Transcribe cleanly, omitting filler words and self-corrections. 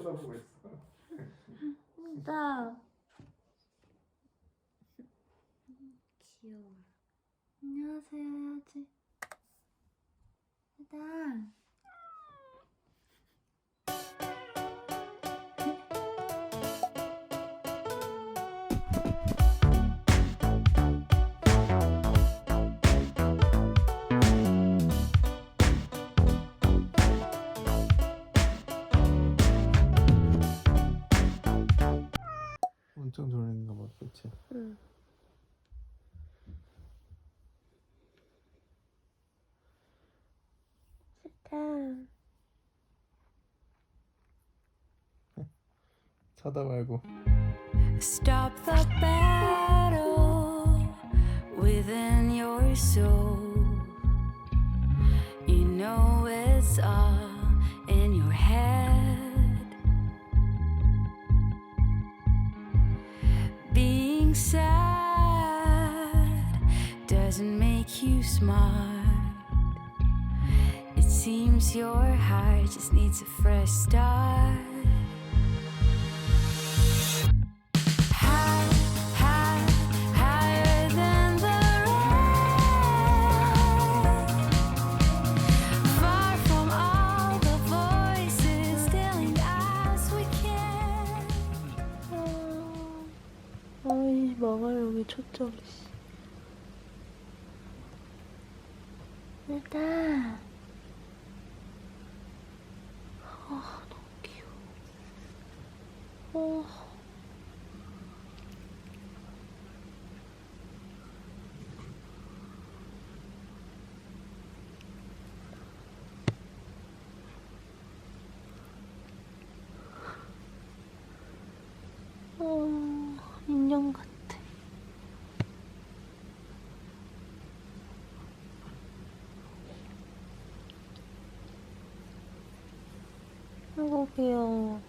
쳐다보고 있어. 나 귀여워. 안녕하세요 해야지. 나 엄청 졸린가 봐, 그치? 응. 싫다. 쳐다 말고. Stop the battle within your soul. You know it's all in your head. Being sad doesn't make you smart. It seems your heart just needs a fresh start. 어이 먹어요 여기 초점. 일단 너무 귀여워. 인형 같아. 아이고 귀여워.